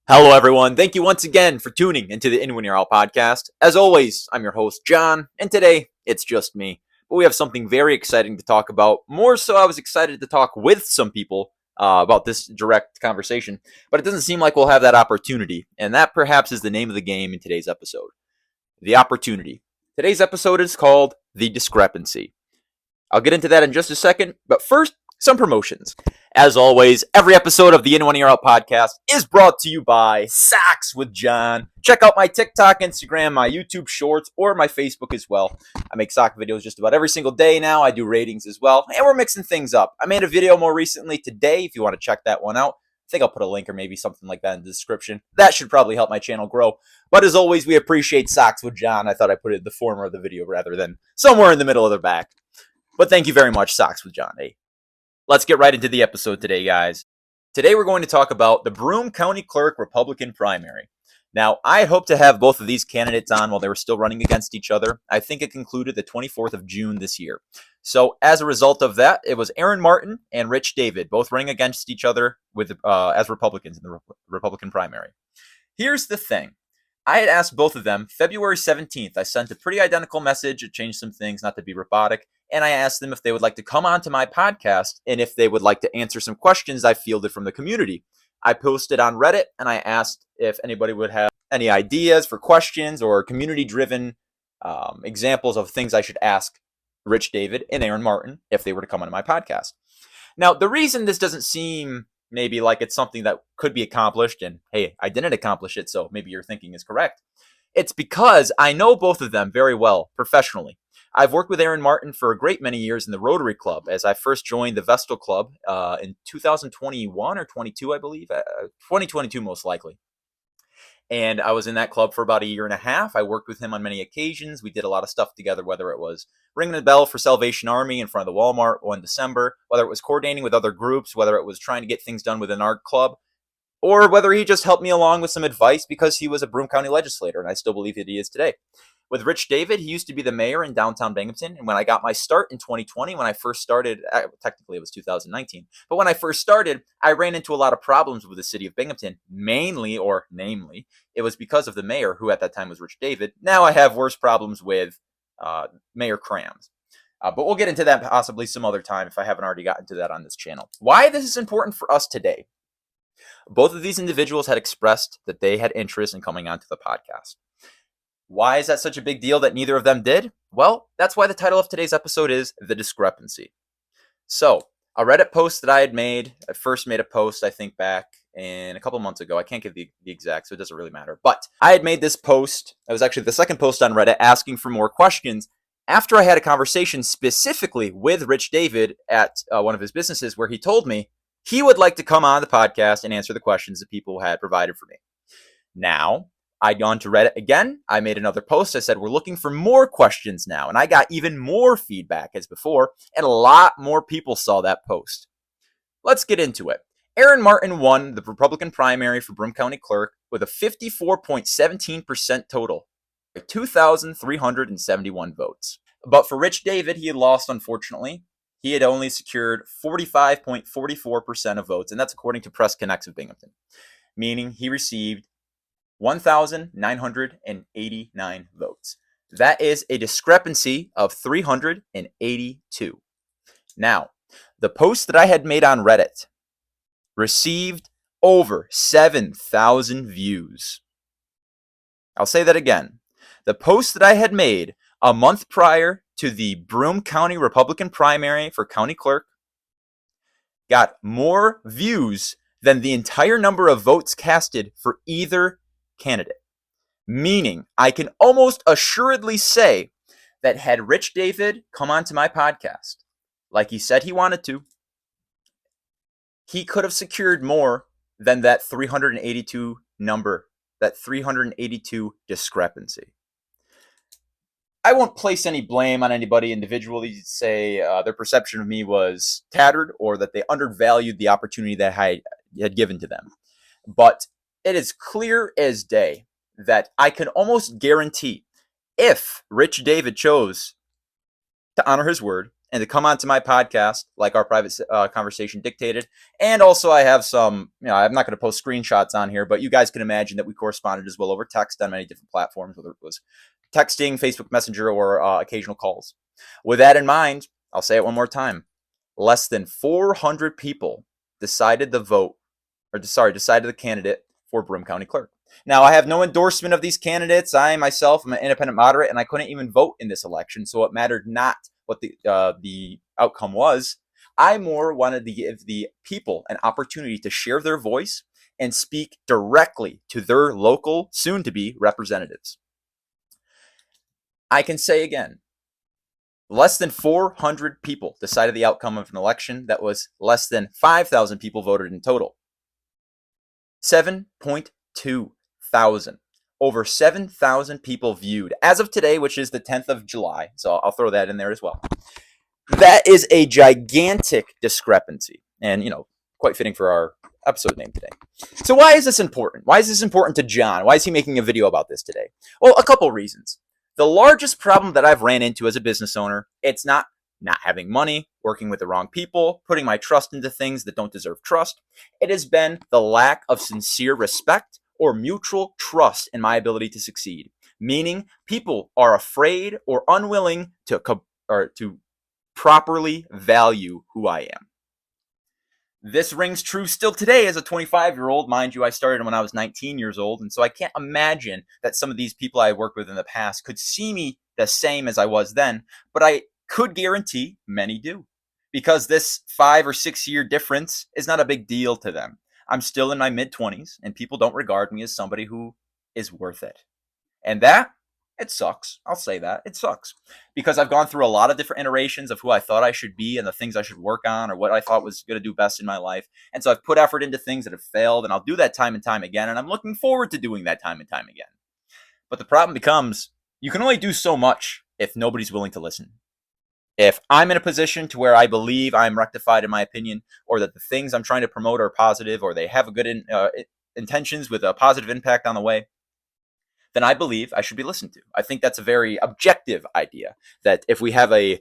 Hello, everyone. Thank you once again for tuning into the In When You're Out podcast. As always, I'm your host, John, and today it's just me. But we have something very exciting to talk about. More so, I was excited to talk with some people about this direct conversation, but it doesn't seem like we'll have that opportunity. And that perhaps is the name of the game in today's episode. The opportunity. Today's episode is called The Discrepancy. I'll get into that in just a second, but first, some promotions. As always, every episode of the In One Ear Out podcast is brought to you by Socks with John. Check out my TikTok, Instagram, my YouTube Shorts, or my Facebook as well. I make sock videos just about every single day now. I do ratings as well, and we're mixing things up. I made a video more recently today, if you want to check that one out. I think I'll put a link or maybe something like that in the description. That should probably help my channel grow. But as always, we appreciate Socks with John. I thought I put it in the former of the video rather than somewhere in the middle of the back. But thank you very much, Socks with John. Hey, let's get right into the episode today, guys. Today we're going to talk about the Broome County Clerk Republican primary. Now, I hope to have both of these candidates on while they were still running against each other. I think it concluded the 24th of June this year. So as a result of that, it was Aaron Martin and Rich David, both running against each other with as Republicans in the Republican primary. Here's the thing. I had asked both of them February 17th. I sent a pretty identical message. It changed some things, not to be robotic. And I asked them if they would like to come on to my podcast and if they would like to answer some questions I fielded from the community. I posted on Reddit and I asked if anybody would have any ideas for questions or community-driven examples of things I should ask Rich David and Aaron Martin if they were to come on my podcast. Now, the reason this doesn't seem maybe like it's something that could be accomplished, and hey, I didn't accomplish it, so maybe your thinking is correct. It's because I know both of them very well professionally. I've worked with Aaron Martin for a great many years in the Rotary Club, as I first joined the Vestal Club in 2021 or 22, I believe, 2022 most likely. And I was in that club for about a year and a half. I worked with him on many occasions. We did a lot of stuff together, whether it was ringing the bell for Salvation Army in front of the Walmart one December, whether it was coordinating with other groups, whether it was trying to get things done within our club, or whether he just helped me along with some advice because he was a Broome County legislator, and I still believe that he is today. With Rich David, he used to be the mayor in downtown Binghamton, and when I got my start in 2020, when I first started, technically it was 2019, but when I first started, I ran into a lot of problems with the city of Binghamton, namely, it was because of the mayor, who at that time was Rich David. Now I have worse problems with Mayor Krams. But we'll get into that possibly some other time if I haven't already gotten to that on this channel. Why this is important for us today. Both of these individuals had expressed that they had interest in coming onto the podcast. Why is that such a big deal that neither of them did? Well, that's why the title of today's episode is The Discrepancy. So, a Reddit post that I had made, I first made a post, I think, back in a couple months ago. I can't give the exact, so it doesn't really matter. But I had made this post, it was actually the second post on Reddit, asking for more questions after I had a conversation specifically with Rich David at one of his businesses where he told me he would like to come on the podcast and answer the questions that people had provided for me. Now, I'd gone to Reddit again. I made another post. I said, we're looking for more questions now. And I got even more feedback as before, and a lot more people saw that post. Let's get into it. Aaron Martin won the Republican primary for Broome County Clerk with a 54.17% total, 2,371 votes. But for Rich David, he had lost, unfortunately. He had only secured 45.44% of votes, and that's according to Press Connects of Binghamton, meaning he received 1,989 votes. That is a discrepancy of 382. Now, the post that I had made on Reddit received over 7,000 views. I'll say that again. The post that I had made a month prior to the Broome County Republican primary for county clerk got more views than the entire number of votes casted for either candidate. Meaning, I can almost assuredly say that had Rich David come onto my podcast, like he said he wanted to, he could have secured more than that 382 number, that 382 discrepancy. I won't place any blame on anybody individually, say their perception of me was tattered or that they undervalued the opportunity that I had given to them. But it is clear as day that I can almost guarantee if Rich David chose to honor his word and to come onto my podcast, like our private conversation dictated. And also, I have some, I'm not going to post screenshots on here, but you guys can imagine that we corresponded as well over text on many different platforms, whether it was texting, Facebook Messenger, or occasional calls. With that in mind, I'll say it one more time. Less than 400 people decided decided the candidate for Broome County Clerk. Now, I have no endorsement of these candidates. I myself am an independent moderate, and I couldn't even vote in this election, so it mattered not what the outcome was. I more wanted to give the people an opportunity to share their voice and speak directly to their local, soon-to-be representatives. I can say again, less than 400 people decided the outcome of an election that was less than 5,000 people voted in total. 7.2 thousand. Over 7,000 people viewed as of today, which is the 10th of July. So I'll throw that in there as well. That is a gigantic discrepancy, and quite fitting for our episode name today. So why is this important? Why is this important to John? Why is he making a video about this today? Well, a couple reasons. The largest problem that I've ran into as a business owner, it's not having money, working with the wrong people, putting my trust into things that don't deserve trust. It has been the lack of sincere respect or mutual trust in my ability to succeed, meaning people are afraid or unwilling to properly value who I am. This rings true still today as a 25-year-old. Mind you, I started when I was 19 years old, and so I can't imagine that some of these people I worked with in the past could see me the same as I was then, but I could guarantee many do, because this 5 or 6 year difference is not a big deal to them. I'm still in my mid-20s, and people don't regard me as somebody who is worth it. And it sucks. I'll say that. It sucks. Because I've gone through a lot of different iterations of who I thought I should be and the things I should work on or what I thought was going to do best in my life. And so I've put effort into things that have failed, and I'll do that time and time again, and I'm looking forward to doing that time and time again. But the problem becomes, you can only do so much if nobody's willing to listen. If I'm in a position to where I believe I'm rectified in my opinion, or that the things I'm trying to promote are positive, or they have a good intentions with a positive impact on the way, then I believe I should be listened to. I think that's a very objective idea, that if we have a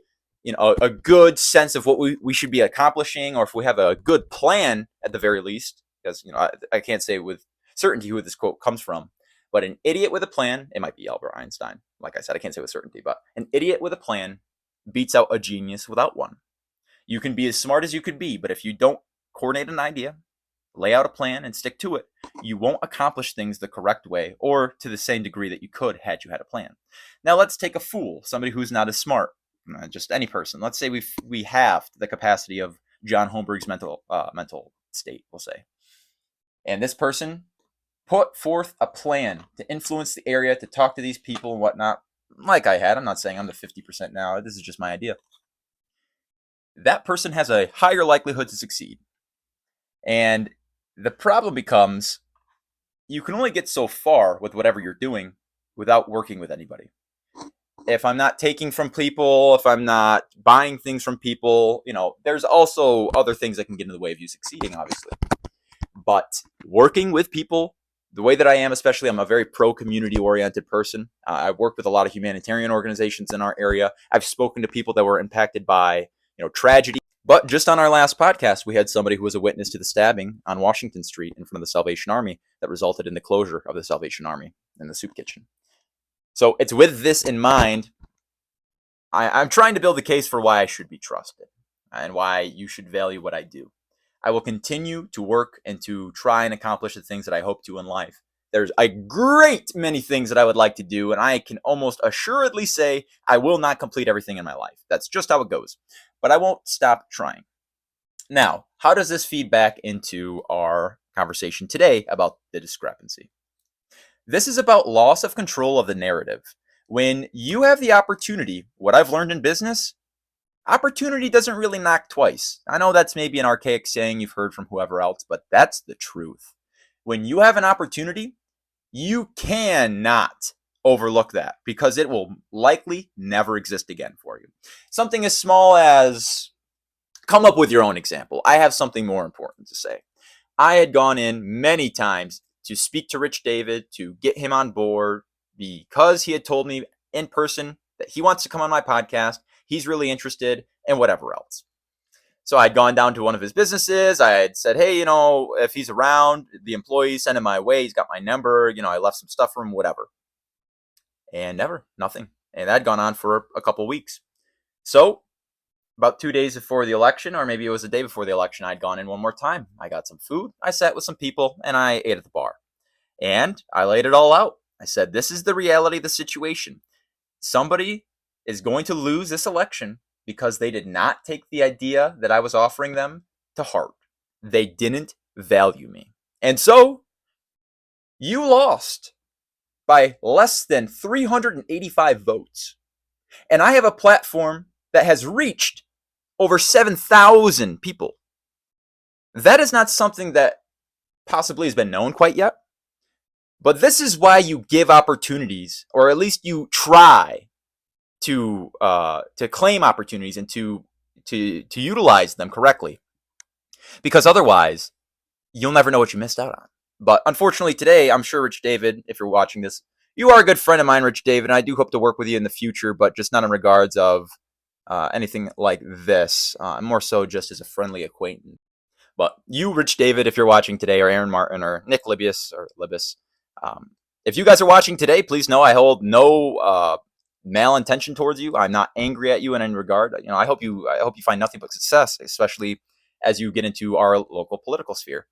good sense of what we should be accomplishing, or if we have a good plan at the very least, because I can't say with certainty who this quote comes from, but an idiot with a plan, it might be Albert Einstein. Like I said, I can't say with certainty, but an idiot with a plan beats out a genius without one. You can be as smart as you could be, but if you don't coordinate an idea, lay out a plan, and stick to it, you won't accomplish things the correct way or to the same degree that you could had you had a plan. Now let's take a fool, somebody who's not as smart, just any person. Let's say we have the capacity of John Holmberg's mental state, we'll say. And this person put forth a plan to influence the area, to talk to these people and whatnot, like I had. I'm not saying I'm the 50% now. This is just my idea. That person has a higher likelihood to succeed. And the problem becomes, you can only get so far with whatever you're doing without working with anybody. If I'm not taking from people, if I'm not buying things from people, there's also other things that can get in the way of you succeeding, obviously. But working with people, the way that I am, especially, I'm a very pro-community oriented person. I've worked with a lot of humanitarian organizations in our area. I've spoken to people that were impacted by, tragedy. But just on our last podcast, we had somebody who was a witness to the stabbing on Washington Street in front of the Salvation Army that resulted in the closure of the Salvation Army and the soup kitchen. So it's with this in mind, I'm trying to build a case for why I should be trusted and why you should value what I do. I will continue to work and to try and accomplish the things that I hope to in life. There's a great many things that I would like to do, and I can almost assuredly say I will not complete everything in my life. That's just how it goes. But I won't stop trying. Now, how does this feed back into our conversation today about the discrepancy? This is about loss of control of the narrative. When you have the opportunity, what I've learned in business, opportunity doesn't really knock twice. I know that's maybe an archaic saying you've heard from whoever else, but that's the truth. When you have an opportunity, you cannot overlook that, because it will likely never exist again for you. Something as small as, come up with your own example. I have something more important to say. I had gone in many times to speak to Rich David, to get him on board, because he had told me in person that he wants to come on my podcast. He's really interested. and whatever else. So I'd gone down to one of his businesses. I had said, hey, if he's around, the employees, send him my way. He's got my number. I left some stuff for him, whatever. And nothing. And that had gone on for a couple weeks. So about 2 days before the election, or maybe it was the day before the election, I'd gone in one more time. I got some food. I sat with some people and I ate at the bar. And I laid it all out. I said, this is the reality of the situation. Somebody is going to lose this election because they did not take the idea that I was offering them to heart. They didn't value me. And so you lost by less than 385 votes. And I have a platform that has reached over 7,000 people. That is not something that possibly has been known quite yet. But this is why you give opportunities, or at least you try to claim opportunities and to utilize them correctly. Because otherwise, you'll never know what you missed out on. But unfortunately today, I'm sure Rich David, if you're watching this, you are a good friend of mine, Rich David, and I do hope to work with you in the future, but just not in regards of anything like this. More so just as a friendly acquaintance. But you, Rich David, if you're watching today, or Aaron Martin, or Nick Libis, if you guys are watching today, please know I hold no malintention towards you. I'm not angry at you in any regard. I hope you find nothing but success, especially as you get into our local political sphere.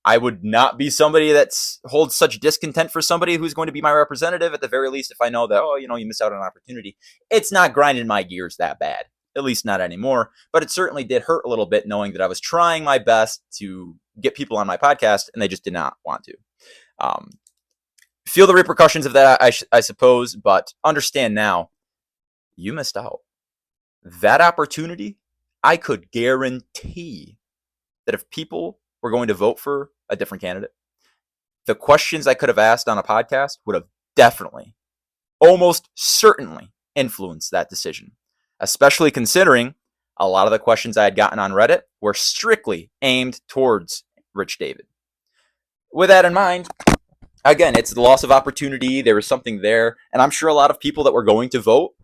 I would not be somebody that holds such discontent for somebody who's going to be my representative. At the very least, if I know that, you missed out on an opportunity, it's not grinding my gears that bad. At least not anymore. But it certainly did hurt a little bit knowing that I was trying my best to get people on my podcast and they just did not want to. Feel the repercussions of that, I suppose, but understand now, you missed out. That opportunity, I could guarantee that if people were going to vote for a different candidate, the questions I could have asked on a podcast would have definitely, almost certainly influenced that decision, especially considering a lot of the questions I had gotten on Reddit were strictly aimed towards Rich David. With that in mind, again, it's the loss of opportunity. There was something there. And I'm sure a lot of people that were going to vote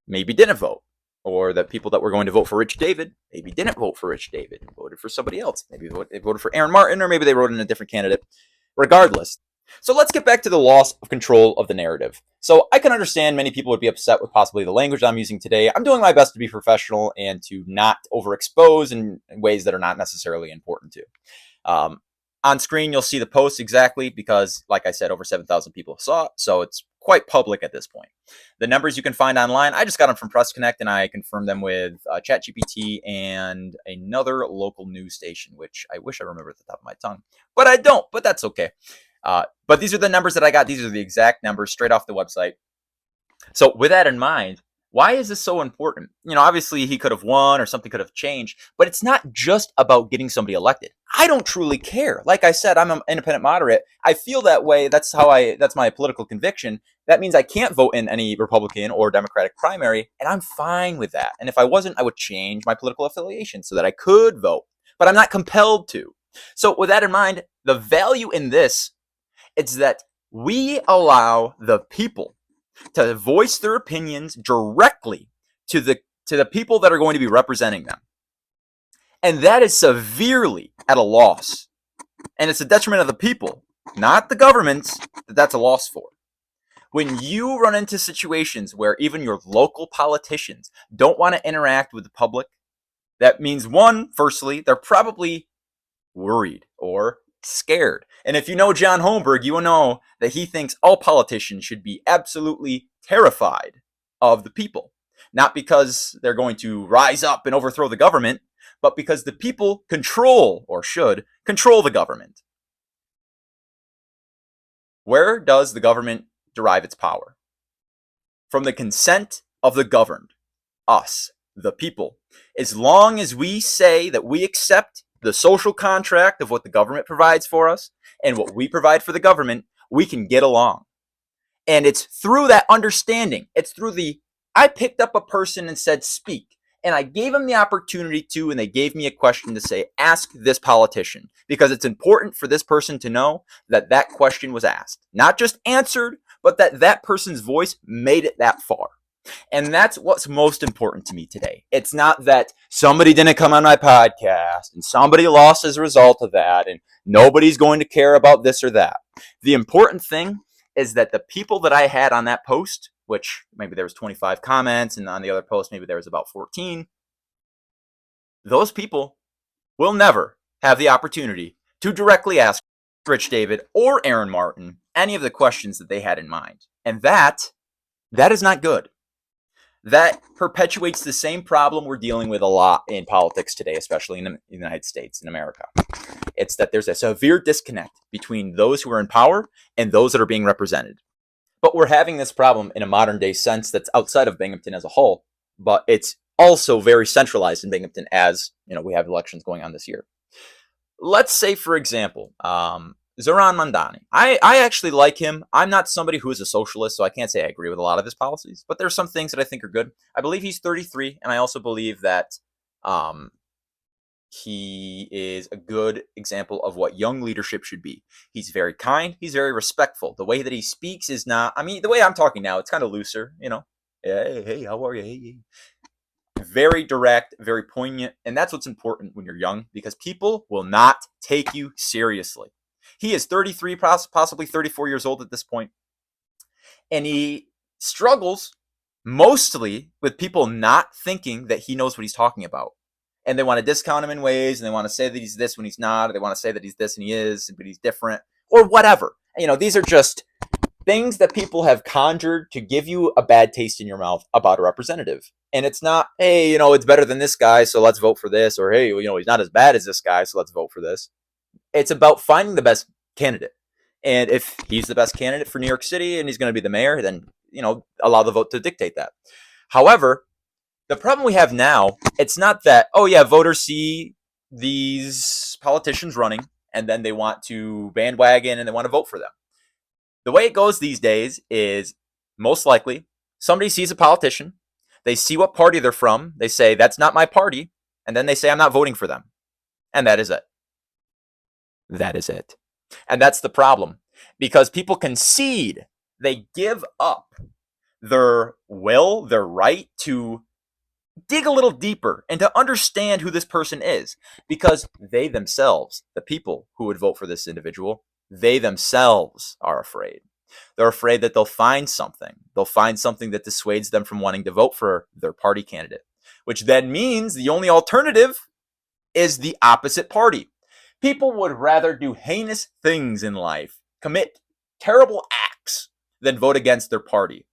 maybe didn't vote. Or that people that were going to vote for Rich David maybe didn't vote for Rich David and voted for somebody else. Maybe they voted for Aaron Martin, or maybe they voted in a different candidate. Regardless. So let's get back to the loss of control of the narrative. So I can understand many people would be upset with possibly the language I'm using today. I'm doing my best to be professional and to not overexpose in ways that are not necessarily important to. On screen, you'll see the post exactly because, like I said, over 7,000 people saw it, so it's quite public at this point. The numbers you can find online, I just got them from Press Connect, and I confirmed them with ChatGPT and another local news station, which I wish I remember at the top of my tongue, but I don't, but that's okay. But these are the numbers that I got. These are the exact numbers straight off the website. So with that in mind, why is this so important? Obviously he could have won or something could have changed, but it's not just about getting somebody elected. I don't truly care. Like I said, I'm an independent moderate. I feel that way. That's my political conviction. That means I can't vote in any Republican or Democratic primary, and I'm fine with that. And if I wasn't, I would change my political affiliation so that I could vote, but I'm not compelled to. So with that in mind, the value in this is that we allow the people to voice their opinions directly to the people that are going to be representing them. And that is severely at a loss. And it's a detriment of the people, not the governments, that's a loss for. When you run into situations where even your local politicians don't want to interact with the public, that means firstly, they're probably worried or scared. And if you know John Holmberg, you will know that he thinks all politicians should be absolutely terrified of the people. Not because they're going to rise up and overthrow the government, but because the people control, or should control, the government. Where does the government derive its power? From the consent of the governed, us, the people. As long as we say that we accept the social contract of what the government provides for us and what we provide for the government, we can get along. And it's through that understanding. It's through I picked up a person and said, speak. And I gave them the opportunity to, and they gave me a question to say, ask this politician. Because it's important for this person to know that that question was asked. Not just answered, but that person's voice made it that far. And that's what's most important to me today. It's not that somebody didn't come on my podcast and somebody lost as a result of that and nobody's going to care about this or that. The important thing is that the people that I had on that post, which maybe there was 25 comments and on the other post maybe there was about 14, those people will never have the opportunity to directly ask Rich David or Aaron Martin any of the questions that they had in mind. And that is not good. That perpetuates the same problem we're dealing with a lot in politics today, especially in the United States, in America. It's that there's a severe disconnect between those who are in power and those that are being represented. But we're having this problem in a modern day sense that's outside of Binghamton as a whole, but it's also very centralized in Binghamton as, we have elections going on this year. Let's say, for example, Zoran Mandani. I actually like him. I'm not somebody who is a socialist, so I can't say I agree with a lot of his policies, but there's some things that I think are good. I believe he's 33, and I also believe that he is a good example of what young leadership should be. He's very kind. He's very respectful. The way that he speaks is not, the way I'm talking now, it's kind of looser, Hey, how are you? Hey. Very direct, very poignant, and that's what's important when you're young, because people will not take you seriously. He is 33, possibly 34 years old at this point, and he struggles mostly with people not thinking that he knows what he's talking about. And they want to discount him in ways, and they want to say that he's this when he's not, or they want to say that he's this and he is, but he's different, or whatever. These are just things that people have conjured to give you a bad taste in your mouth about a representative. And it's not, hey, it's better than this guy, so let's vote for this, or hey, he's not as bad as this guy, so let's vote for this. It's about finding the best candidate. And if he's the best candidate for New York City and he's going to be the mayor, then, allow the vote to dictate that. However, the problem we have now, it's not that, voters see these politicians running and then they want to bandwagon and they want to vote for them. The way it goes these days is most likely somebody sees a politician, they see what party they're from, they say, that's not my party, and then they say, I'm not voting for them. And that is it. That is it. And that's the problem, because people concede, they give up their will, their right to dig a little deeper and to understand who this person is, because they themselves, the people who would vote for this individual, they themselves are afraid. They're afraid that they'll find something. They'll find something that dissuades them from wanting to vote for their party candidate, which then means the only alternative is the opposite party. People would rather do heinous things in life, commit terrible acts, than vote against their party.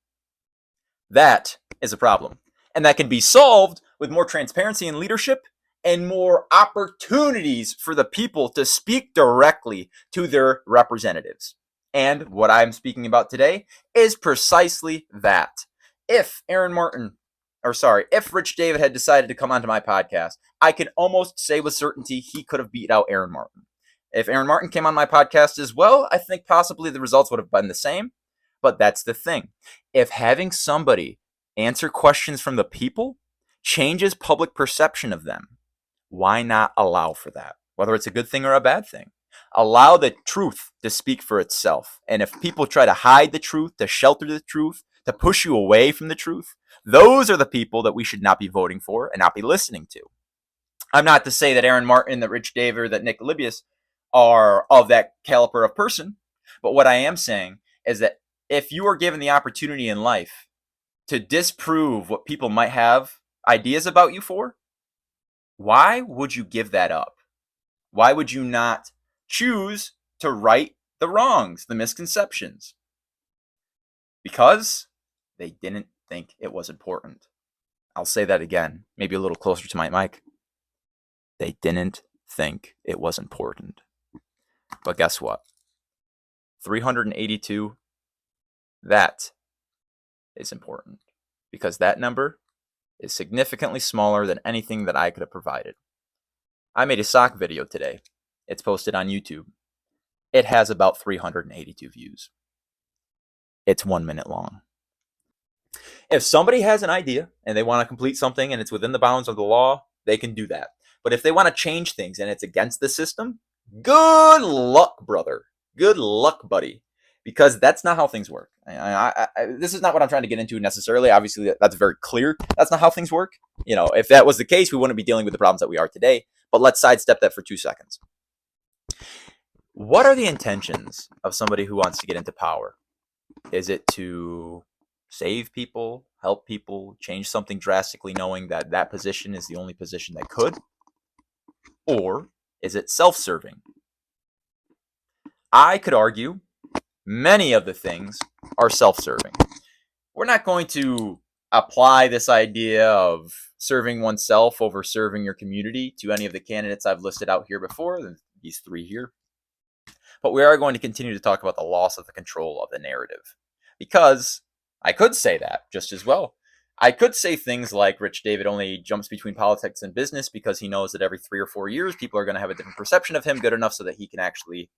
That is a problem. And that can be solved with more transparency in leadership and more opportunities for the people to speak directly to their representatives. And what I'm speaking about today is precisely that. If Rich David had decided to come onto my podcast, I can almost say with certainty he could have beat out Aaron Martin. If Aaron Martin came on my podcast as well, I think possibly the results would have been the same. But that's the thing. If having somebody answer questions from the people changes public perception of them, why not allow for that? Whether it's a good thing or a bad thing. Allow the truth to speak for itself. And if people try to hide the truth, to shelter the truth, to push you away from the truth, those are the people that we should not be voting for and not be listening to. I'm not to say that Aaron Martin, that Rich David, or that Nick Libius are of that caliber of person. But what I am saying is that if you are given the opportunity in life to disprove what people might have ideas about you for, why would you give that up? Why would you not choose to right the wrongs, the misconceptions? Because they didn't think it was important. I'll say that again, maybe a little closer to my mic. They didn't think it was important. But guess what? 382, that is important, because that number is significantly smaller than anything that I could have provided. I made a sock video today. It's posted on YouTube. It has about 382 views. It's 1 minute long. If somebody has an idea and they want to complete something and it's within the bounds of the law, they can do that. But if they want to change things and it's against the system, good luck, brother. Good luck, buddy. because that's not how things work. This is not what I'm trying to get into necessarily. Obviously, that's very clear. That's not how things work. If that was the case, we wouldn't be dealing with the problems that we are today. But let's sidestep that for 2 seconds. What are the intentions of somebody who wants to get into power? Is it to save people, help people, change something drastically, knowing that that position is the only position that could? Or is it self-serving? I could argue many of the things are self-serving. We're not going to apply this idea of serving oneself over serving your community to any of the candidates I've listed out here before, these 3 here. But we are going to continue to talk about the loss of the control of the narrative. Because I could say that just as well. I could say things like Rich David only jumps between politics and business because he knows that every 3 or 4 years, people are going to have a different perception of him, good enough so that he can actually,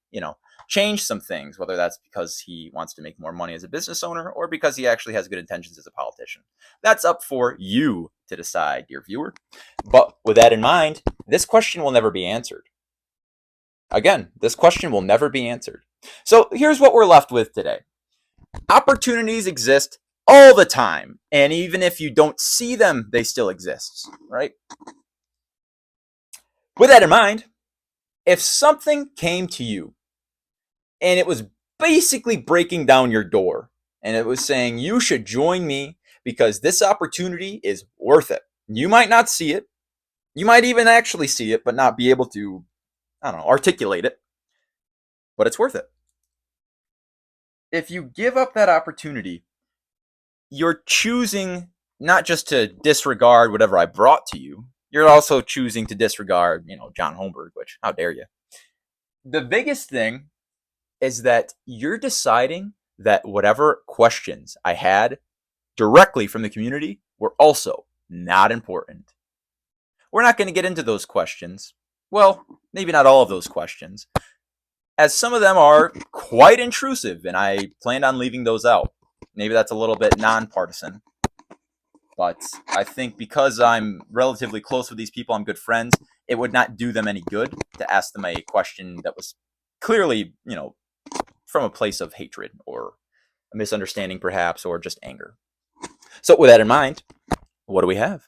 change some things, whether that's because he wants to make more money as a business owner or because he actually has good intentions as a politician. That's up for you to decide, dear viewer. But with that in mind, this question will never be answered. Again, this question will never be answered. So here's what we're left with today. Opportunities exist all the time, and even if you don't see them, they still exist, right? With that in mind, if something came to you and it was basically breaking down your door and it was saying you should join me because this opportunity is worth it. You might not see it. You might even actually see it, but not be able to, articulate it. But it's worth it. If you give up that opportunity, you're choosing not just to disregard whatever I brought to you, you're also choosing to disregard, John Holmberg, which, how dare you? The biggest thing is that you're deciding that whatever questions I had directly from the community were also not important. We're not going to get into those questions. Well, maybe not all of those questions, as some of them are quite intrusive, and I planned on leaving those out. Maybe that's a little bit nonpartisan. But I think because I'm relatively close with these people, I'm good friends, it would not do them any good to ask them a question that was clearly, from a place of hatred or a misunderstanding perhaps, or just anger. So with that in mind, what do we have?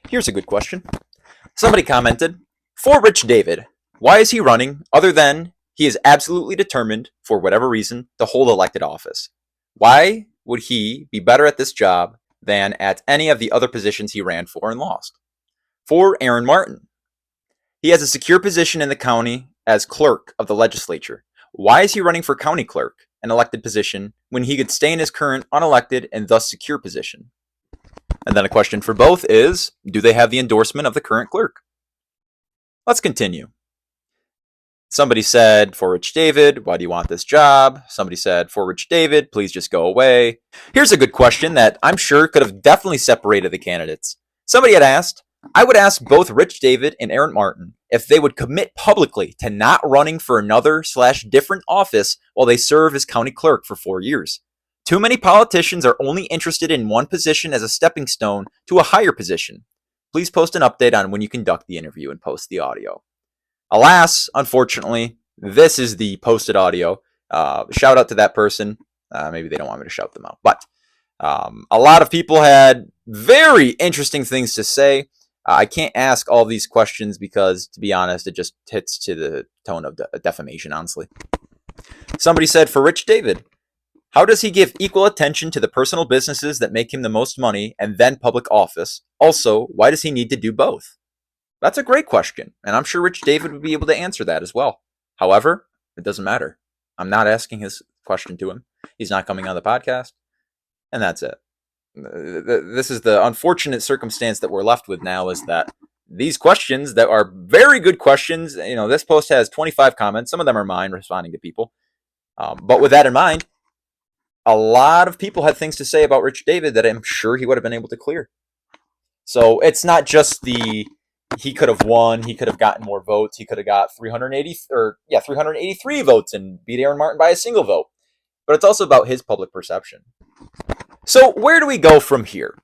Here's a good question. Somebody commented, for Rich David, why is he running other than he is absolutely determined, for whatever reason, to hold elected office? Why would he be better at this job than at any of the other positions he ran for and lost? For Aaron Martin, he has a secure position in the county as clerk of the legislature. Why is he running for county clerk, an elected position, when he could stay in his current unelected and thus secure position? And then a question for both is, do they have the endorsement of the current clerk? Let's continue. Somebody said, for Rich David, why do you want this job? Somebody said, for Rich David, please just go away. Here's a good question that I'm sure could have definitely separated the candidates. Somebody had asked, I would ask both Rich David and Aaron Martin if they would commit publicly to not running for another/different office while they serve as county clerk for 4 years. Too many politicians are only interested in one position as a stepping stone to a higher position. Please post an update on when you conduct the interview and post the audio. Alas, unfortunately, this is the posted audio. Shout out to that person. Maybe they don't want me to shout them out. But a lot of people had very interesting things to say. I can't ask all these questions because, to be honest, it just hits to the tone of defamation, honestly. Somebody said, for Rich David, how does he give equal attention to the personal businesses that make him the most money and then public office? Also, why does he need to do both? That's a great question, and I'm sure Rich David would be able to answer that as well. However, it doesn't matter. I'm not asking his question to him. He's not coming on the podcast, and that's it. This is the unfortunate circumstance that we're left with now, is that these questions that are very good questions, this post has 25 comments. Some of them are mine responding to people. But with that in mind, a lot of people had things to say about Rich David that I'm sure he would have been able to clear. So it's not just he could have won, he could have gotten more votes, he could have got 383 votes and beat Aaron Martin by a single vote. But it's also about his public perception. So where do we go from here?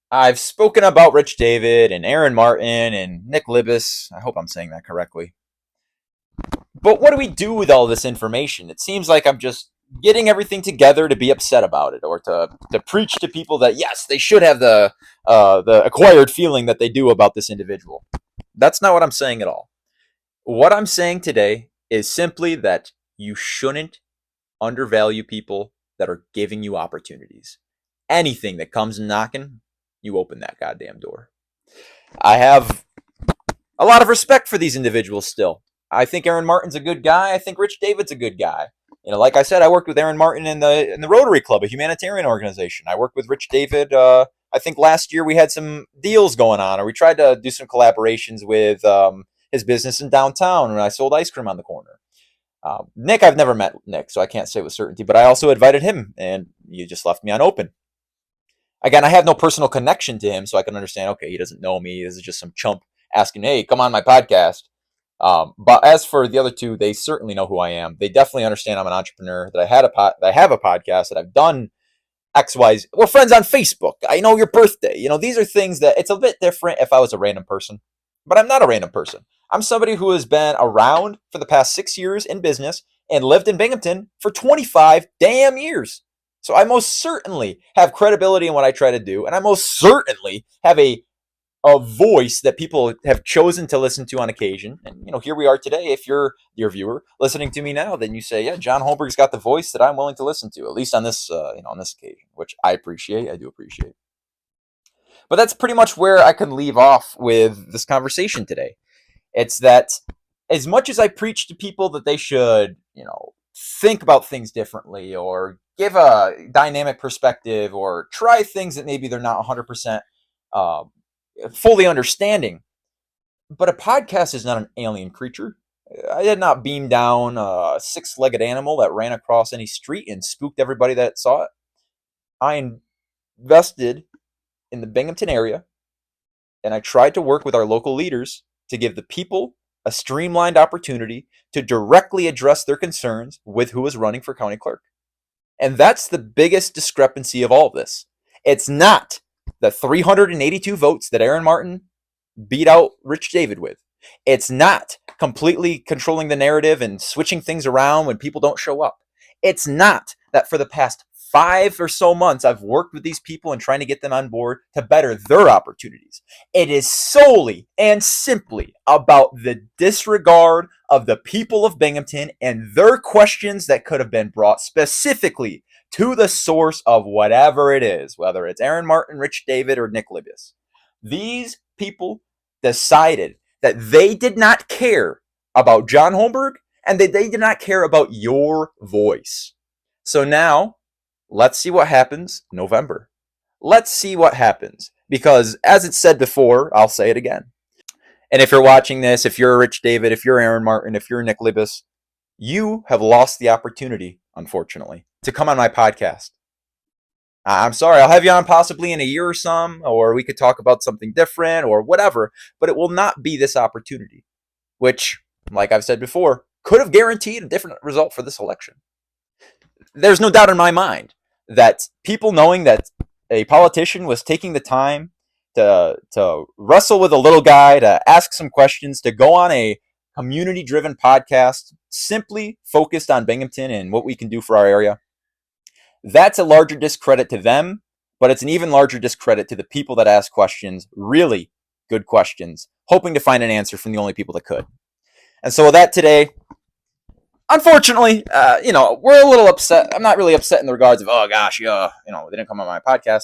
I've spoken about Rich David and Aaron Martin and Nick Libis. I hope I'm saying that correctly. But what do we do with all this information? It seems like I'm just getting everything together to be upset about it, or to preach to people that yes, they should have the acquired feeling that they do about this individual. That's not what I'm saying at all. What I'm saying today is simply that you shouldn't undervalue people that are giving you opportunities. Anything that comes knocking, you open that goddamn door. I have a lot of respect for these individuals still. I think Aaron Martin's a good guy. I think Rich David's a good guy. Like I said, I worked with Aaron Martin in the Rotary Club, a humanitarian organization. I worked with Rich David. I think last year we had some deals going on, or we tried to do some collaborations with his business in downtown, and I sold ice cream on the corner. Nick, I've never met Nick, so I can't say with certainty, but I also invited him, and you just left me unopened. Again, I have no personal connection to him, so I can understand, okay, he doesn't know me. This is just some chump asking, hey, come on my podcast. But as for the other two, they certainly know who I am. They definitely understand I'm an entrepreneur, that that I have a podcast, that I've done X, Y, Z. We're friends on Facebook. I know your birthday. These are things that it's a bit different if I was a random person, but I'm not a random person. I'm somebody who has been around for the past 6 years in business and lived in Binghamton for 25 damn years. So I most certainly have credibility in what I try to do, and I most certainly have a voice that people have chosen to listen to on occasion. And here we are today. If you're your viewer listening to me now, then you say, yeah, John Holmberg's got the voice that I'm willing to listen to, at least on this on this occasion, which I appreciate. I do appreciate. But that's pretty much where I can leave off with this conversation today. It's that as much as I preach to people that they should, think about things differently, or give a dynamic perspective, or try things that maybe they're not 100% fully understanding. But a podcast is not an alien creature. I did not beam down a six-legged animal that ran across any street and spooked everybody that saw it. I invested in the Binghamton area, and I tried to work with our local leaders to give the people a streamlined opportunity to directly address their concerns with who is running for county clerk. And that's the biggest discrepancy of all of this. It's not the 382 votes that Aaron Martin beat out Rich David with. It's not completely controlling the narrative and switching things around when people don't show up. It's not that for the past 5 or so months I've worked with these people and trying to get them on board to better their opportunities. It is solely and simply about the disregard of the people of Binghamton and their questions that could have been brought specifically to the source of whatever it is, whether it's Aaron Martin, Rich David, or Nick Libius. These people decided that they did not care about John Holmberg and that they did not care about your voice. So now, let's see what happens November. Let's see what happens. Because as it's said before, I'll say it again. And if you're watching this, if you're Rich David, if you're Aaron Martin, if you're Nick Libius, you have lost the opportunity, unfortunately, to come on my podcast. I'm sorry, I'll have you on possibly in a year or some, or we could talk about something different or whatever, but it will not be this opportunity, which, like I've said before, could have guaranteed a different result for this election. There's no doubt in my mind that people knowing that a politician was taking the time to wrestle with a little guy, to ask some questions, to go on a community-driven podcast simply focused on Binghamton and what we can do for our area, that's a larger discredit to them, but it's an even larger discredit to the people that ask questions, really good questions, hoping to find an answer from the only people that could. And so with that today, unfortunately, we're a little upset. I'm not really upset in the regards of, oh gosh, they didn't come on my podcast.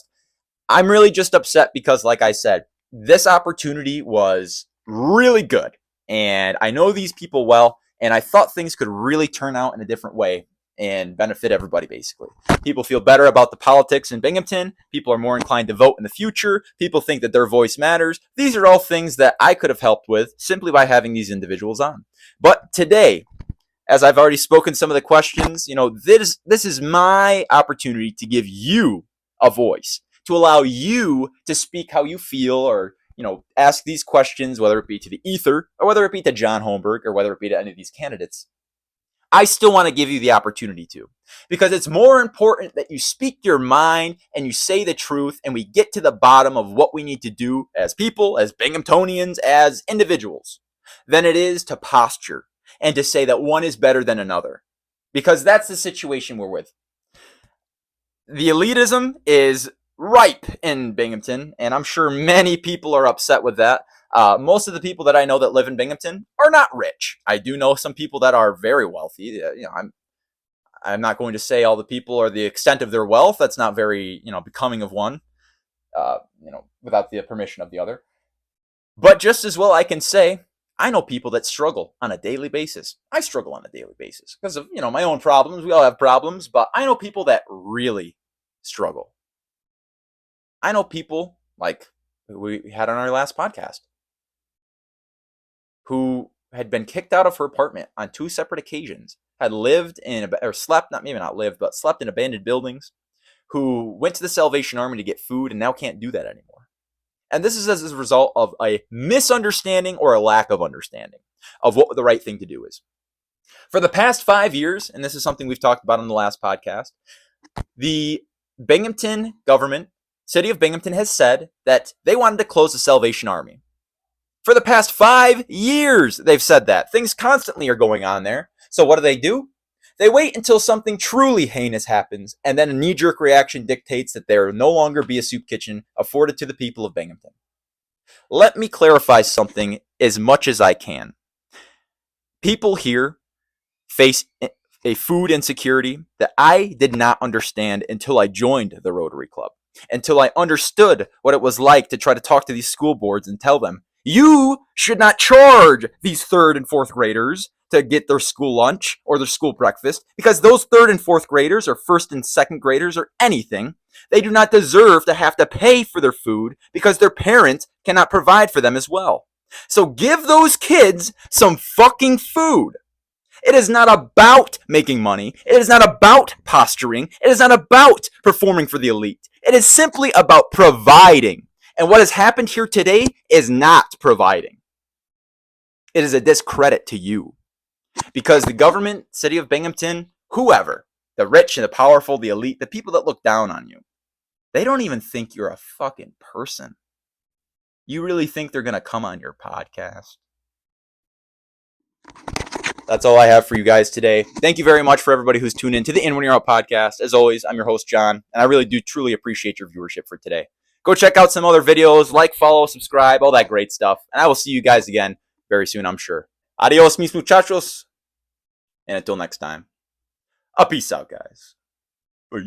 I'm really just upset because, like I said, this opportunity was really good. And I know these people well, and I thought things could really turn out in a different way and benefit everybody, basically. People feel better about the politics in Binghamton. People are more inclined to vote in the future. People think that their voice matters. These are all things that I could have helped with simply by having these individuals on. But today, as I've already spoken some of the questions, this is my opportunity to give you a voice, to allow you to speak how you feel, or ask these questions, whether it be to the ether, or whether it be to John Holmberg, or whether it be to any of these candidates. I still want to give you the opportunity to, because it's more important that you speak your mind and you say the truth and we get to the bottom of what we need to do as people, as Binghamtonians, as individuals, than it is to posture and to say that one is better than another. because that's the situation we're with. The elitism is ripe in Binghamton, and I'm sure many people are upset with that. Most of the people that I know that live in Binghamton are not rich. I do know some people that are very wealthy. I'm not going to say all the people or the extent of their wealth. That's not very becoming of one. Without the permission of the other. But just as well, I can say I know people that struggle on a daily basis. I struggle on a daily basis because of my own problems. We all have problems, but I know people that really struggle. I know people like we had on our last podcast who had been kicked out of her apartment on 2 separate occasions, had lived in or slept, maybe not lived, but slept in abandoned buildings, who went to the Salvation Army to get food and now can't do that anymore. And this is as a result of a misunderstanding or a lack of understanding of what the right thing to do is. For the past 5 years, and this is something we've talked about on the last podcast, the Binghamton government, city of Binghamton, has said that they wanted to close the Salvation Army. For the past 5 years, they've said that. Things constantly are going on there. So what do? They wait until something truly heinous happens, and then a knee-jerk reaction dictates that there will no longer be a soup kitchen afforded to the people of Binghamton. Let me clarify something as much as I can. People here face a food insecurity that I did not understand until I joined the Rotary Club, until I understood what it was like to try to talk to these school boards and tell them, you should not charge these 3rd and 4th graders to get their school lunch or their school breakfast, because those 3rd and 4th graders or 1st and 2nd graders or anything, they do not deserve to have to pay for their food because their parents cannot provide for them as well. So give those kids some fucking food. It is not about making money. It is not about posturing. It is not about performing for the elite. It is simply about providing. And what has happened here today is not providing. It is a discredit to you. Because the government, city of Binghamton, whoever, the rich and the powerful, the elite, the people that look down on you, they don't even think you're a fucking person. You really think they're going to come on your podcast? That's all I have for you guys today. Thank you very much for everybody who's tuned in to the In When You're Out podcast. As always, I'm your host, John, and I really do truly appreciate your viewership for today. Go check out some other videos, like, follow, subscribe, all that great stuff. And I will see you guys again very soon, I'm sure. Adios, mis muchachos. And until next time, a peace out, guys. Bye.